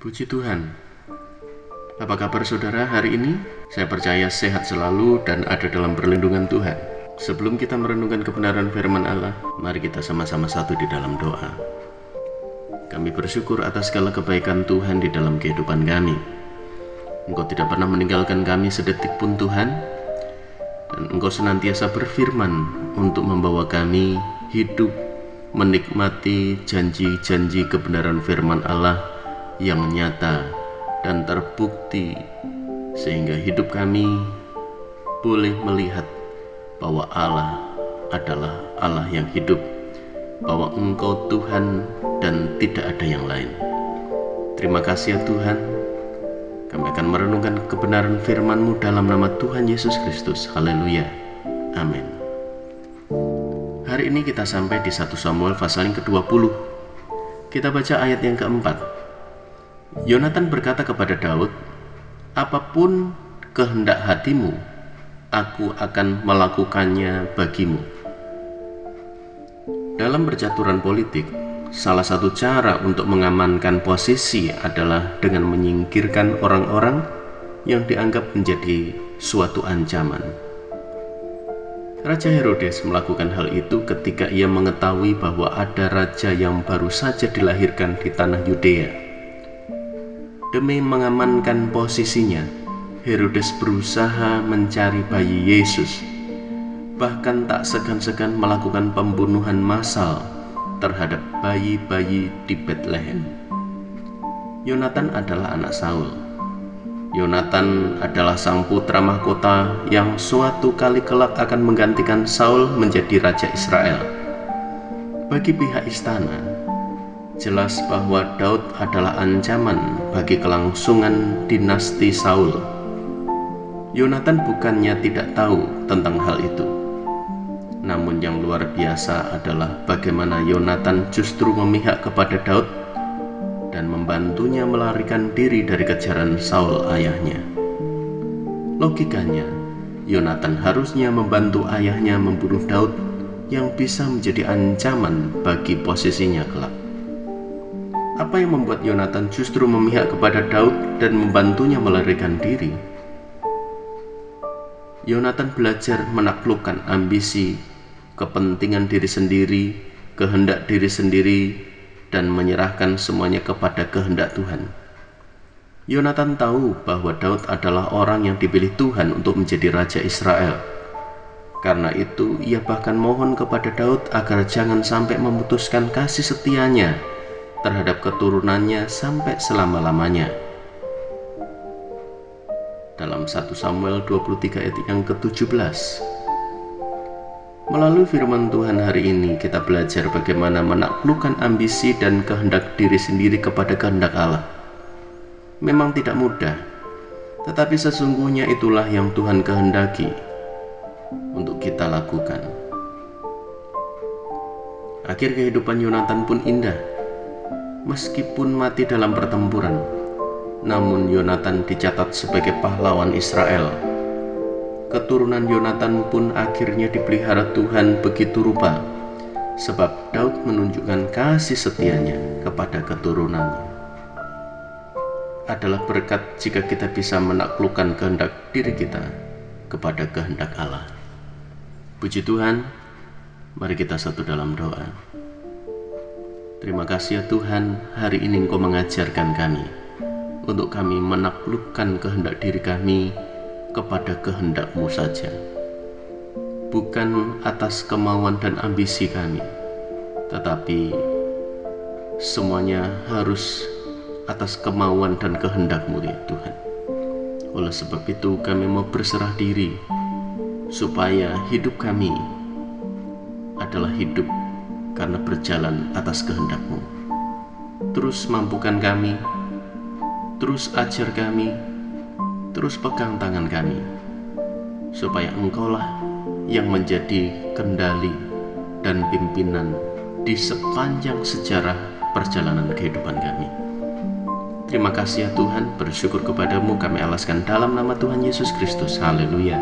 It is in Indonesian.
Puji Tuhan. Apa kabar saudara hari ini? Saya percaya sehat selalu dan ada dalam perlindungan Tuhan. Sebelum kita merenungkan kebenaran firman Allah, mari kita sama-sama satu di dalam doa. Kami bersyukur atas segala kebaikan Tuhan di dalam kehidupan kami. Engkau tidak pernah meninggalkan kami sedetik pun Tuhan, dan Engkau senantiasa berfirman untuk membawa kami hidup menikmati janji-janji kebenaran firman Allah yang nyata dan terbukti, sehingga hidup kami boleh melihat bahwa Allah adalah Allah yang hidup, bahwa Engkau Tuhan dan tidak ada yang lain. Terima kasih ya Tuhan. Kami akan merenungkan kebenaran firman-Mu dalam nama Tuhan Yesus Kristus. Haleluya. Amin. Hari ini kita sampai di 1 Samuel pasal yang ke-20. Kita baca ayat yang keempat. Yonatan berkata kepada Daud, "Apapun kehendak hatimu, aku akan melakukannya bagimu." Dalam percaturan politik, salah satu cara untuk mengamankan posisi adalah dengan menyingkirkan orang-orang yang dianggap menjadi suatu ancaman. Raja Herodes melakukan hal itu ketika ia mengetahui bahwa ada raja yang baru saja dilahirkan di tanah Yudea. Demi mengamankan posisinya, Herodes berusaha mencari bayi Yesus, bahkan tak segan-segan melakukan pembunuhan massal terhadap bayi-bayi di Bethlehem. Yonatan adalah anak Saul. Yonatan adalah sang putra mahkota yang suatu kali kelak akan menggantikan Saul menjadi raja Israel. Bagi pihak istana, jelas bahwa Daud adalah ancaman bagi kelangsungan dinasti Saul. Yonatan bukannya tidak tahu tentang hal itu. Namun yang luar biasa adalah bagaimana Yonatan justru memihak kepada Daud dan membantunya melarikan diri dari kejaran Saul ayahnya. Logikanya, Yonatan harusnya membantu ayahnya membunuh Daud yang bisa menjadi ancaman bagi posisinya kelak. Apa yang membuat Yonatan justru memihak kepada Daud dan membantunya melarikan diri? Yonatan belajar menaklukkan ambisi, kepentingan diri sendiri, kehendak diri sendiri, dan menyerahkan semuanya kepada kehendak Tuhan. Yonatan tahu bahwa Daud adalah orang yang dipilih Tuhan untuk menjadi raja Israel. Karena itu, ia bahkan mohon kepada Daud agar jangan sampai memutuskan kasih setianya terhadap keturunannya sampai selama-lamanya. Dalam 1 Samuel 23 ayat yang ke-17. Melalui firman Tuhan hari ini kita belajar bagaimana menaklukkan ambisi dan kehendak diri sendiri kepada kehendak Allah. Memang tidak mudah, tetapi sesungguhnya itulah yang Tuhan kehendaki untuk kita lakukan. Akhir kehidupan Yonatan pun indah. Meskipun mati dalam pertempuran, namun Yonatan dicatat sebagai pahlawan Israel. Keturunan Yonatan pun akhirnya dipelihara Tuhan begitu rupa, sebab Daud menunjukkan kasih setianya kepada keturunannya. Adalah berkat jika kita bisa menaklukkan kehendak diri kita kepada kehendak Allah. Puji Tuhan, mari kita satu dalam doa. Terima kasih ya Tuhan, hari ini Engkau mengajarkan kami untuk kami menaklukkan kehendak diri kami kepada kehendak-Mu saja, bukan atas kemauan dan ambisi kami, tetapi semuanya harus atas kemauan dan kehendak-Mu ya Tuhan. Oleh sebab itu kami mau berserah diri, supaya hidup kami adalah hidup karena berjalan atas kehendak-Mu. Terus mampukan kami, terus ajar kami, terus pegang tangan kami, supaya Engkaulah yang menjadi kendali dan pimpinan di sepanjang sejarah perjalanan kehidupan kami. Terima kasih ya Tuhan, bersyukur kepadamu kami alaskan dalam nama Tuhan Yesus Kristus. Haleluya.